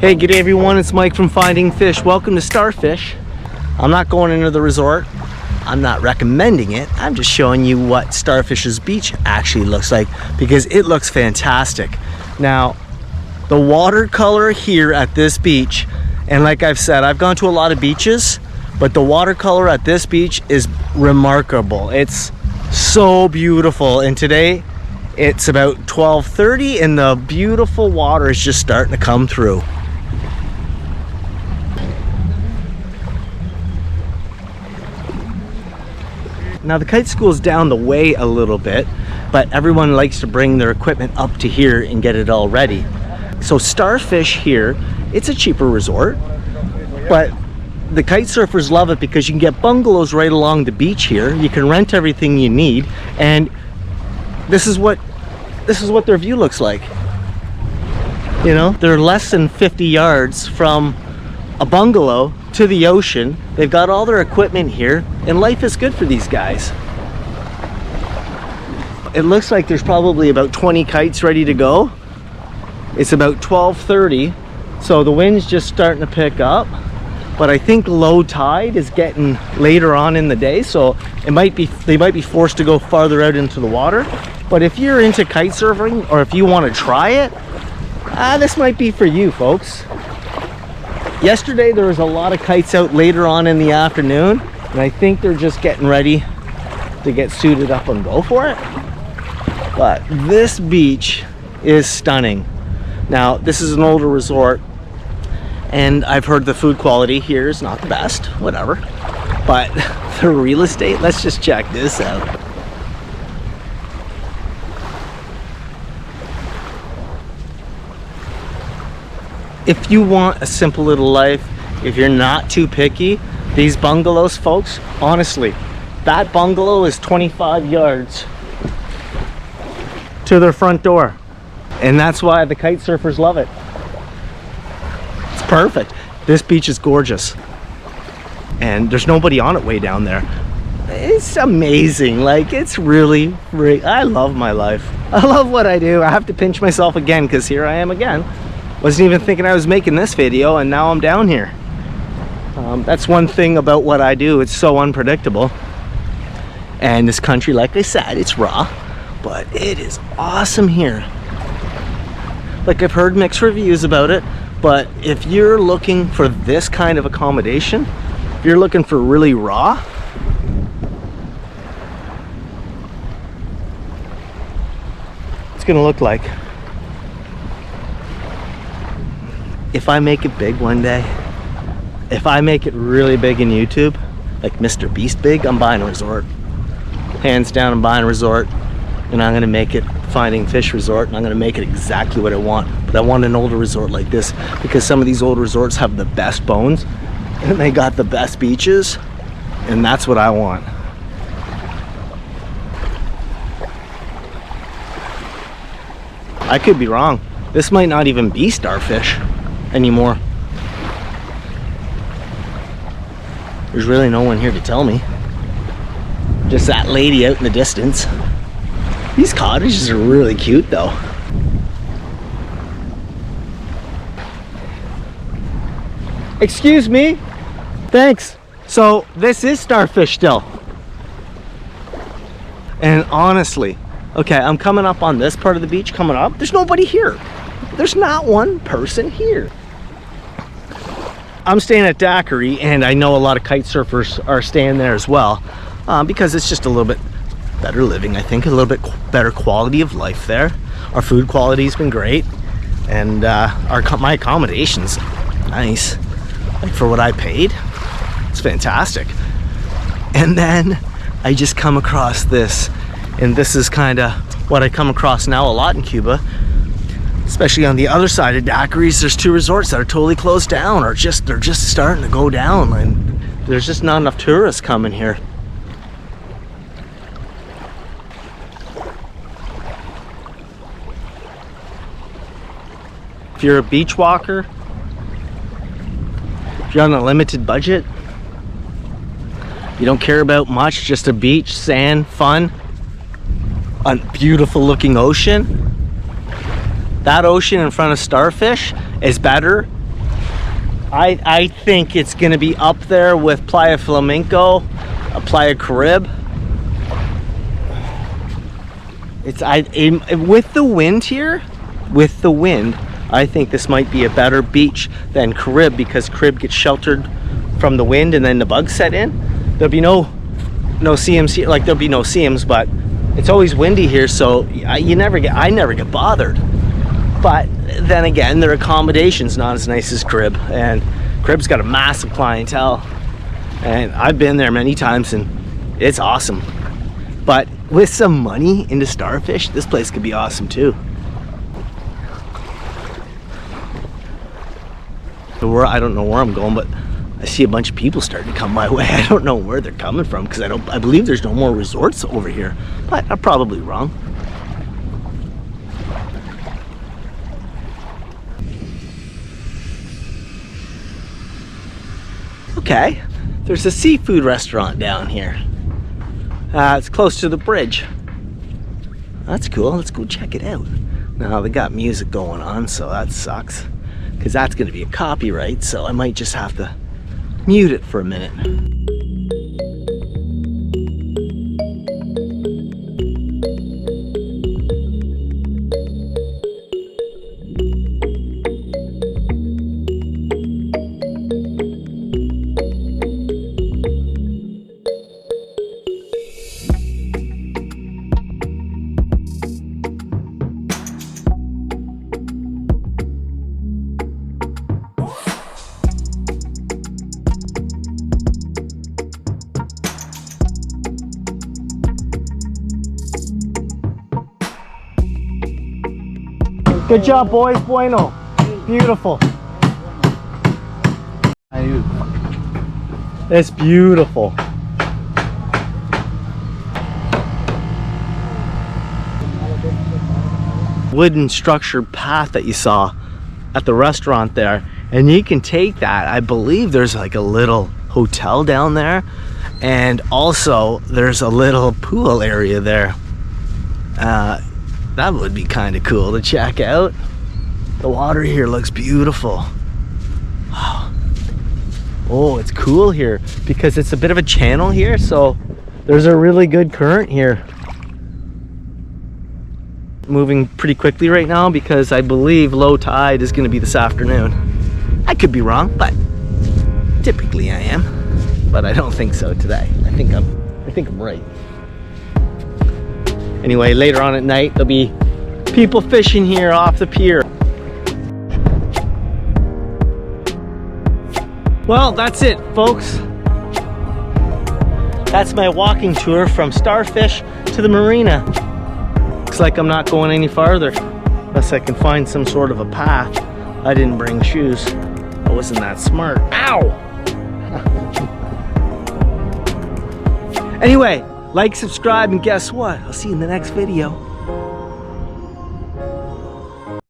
Hey, good day everyone, it's Mike from Finding Fish. Welcome to Starfish. I'm not going into the resort. I'm not recommending it. I'm just showing you what Starfish's beach actually looks like because it looks fantastic. Now, the watercolor here at this beach, and like I've said, I've gone to a lot of beaches, but the watercolor at this beach is remarkable. It's so beautiful, and today it's about 12:30 and the beautiful water is just starting to come through. Now the kite school is down the way a little bit, but everyone likes to bring their equipment up to here and get it all ready. So Starfish here, it's a cheaper resort, but the kite surfers love it because you can get bungalows right along the beach here. You can rent everything you need, and this is what their view looks like. You know, they're less than 50 yards from a bungalow to the ocean. They've got all their equipment here, and life is good for these guys. It looks like there's probably about 20 kites ready to go. It's about 12:30, so the wind's just starting to pick up, but I think low tide is getting later on in the day, so they might be forced to go farther out into the water. But if you're into kite surfing, or if you want to try it, this might be for you folks. Yesterday there was a lot of kites out later on in the afternoon, and I think they're just getting ready to get suited up and go for it. But this beach is stunning. Now this is an older resort, and I've heard the food quality here is not the best, whatever, but the real estate, let's just check this out. If you want a simple little life, if you're not too picky, these bungalows, folks, honestly, that bungalow is 25 yards to their front door. And that's why the kite surfers love it. It's perfect. This beach is gorgeous. And there's nobody on it way down there. It's amazing. Like, it's really, I love my life. I love what I do. I have to pinch myself again because here I am again. Wasn't even thinking I was making this video, and now I'm down here. That's one thing about what I do. It's so unpredictable. And this country, like I said, it's raw, but it is awesome here. Like, I've heard mixed reviews about it, but if you're looking for this kind of accommodation, if you're looking for really raw, it's gonna look like. If I make it big one day, if I make it really big in YouTube, like Mr. Beast big, I'm buying a resort. Hands down, I'm buying a resort, and I'm gonna make it Finding Fish Resort, and I'm gonna make it exactly what I want. But I want an older resort like this because some of these old resorts have the best bones, and they got the best beaches, and that's what I want. I could be wrong. This might not even be Starfish anymore. There's really no one here to tell me. Just that lady out in the distance. These cottages are really cute though. Excuse me? Thanks. So this is Starfish still. And honestly, okay, I'm coming up on this part of the beach, coming up. There's nobody here. There's not one person here. I'm staying at Daiquiri, and I know a lot of kite surfers are staying there as well, because it's just a little bit better living, I think, a little bit better quality of life there. Our food quality's been great, and my accommodation's nice. Like, for what I paid, it's fantastic. And then I just come across this, and this is kind of what I come across now a lot in Cuba. Especially on the other side of Daiquiris, there's two resorts that are totally closed down, or they're just starting to go down, and there's just not enough tourists coming here. If you're a beach walker, if you're on a limited budget, you don't care about much, just a beach, sand, fun, a beautiful looking ocean. That ocean in front of Starfish is better I think it's gonna be up there with Playa Flamenco, Playa Carib. With the wind here, with the wind, I think this might be a better beach than Carib, because Carib gets sheltered from the wind and then the bugs set in. There'll be no CMs here, like there'll be no CMs, but it's always windy here, so I never get bothered. But then again, their accommodation's not as nice as Carib, and Carib's got a massive clientele, and I've been there many times and it's awesome. But with some money into Starfish, this place could be awesome too. So I don't know where I'm going, but I see a bunch of people starting to come my way. I don't know where they're coming from, because I believe there's no more resorts over here, but I'm probably wrong. Okay, there's a seafood restaurant down here. It's close to the bridge. That's cool. Let's go check it out. Now they got music going on, so that sucks, because that's going to be a copyright, so I might just have to mute it for a minute. Good job, boys. Bueno. Beautiful. It's beautiful. Wooden structured path that you saw at the restaurant there, and you can take that. I believe there's like a little hotel down there, and also there's a little pool area there. That would be kind of cool to check out. The water here looks beautiful. Wow. Oh, it's cool here because it's a bit of a channel here, so there's a really good current here. Moving pretty quickly right now because I believe low tide is going to be this afternoon. I could be wrong, but typically I am. But I don't think so today. I think I'm right. Anyway, later on at night, there'll be people fishing here off the pier. Well, that's it, folks. That's my walking tour from Starfish to the Marina. Looks like I'm not going any farther unless I can find some sort of a path. I didn't bring shoes. I wasn't that smart. Ow! Anyway, like, subscribe, and guess what? I'll see you in the next video.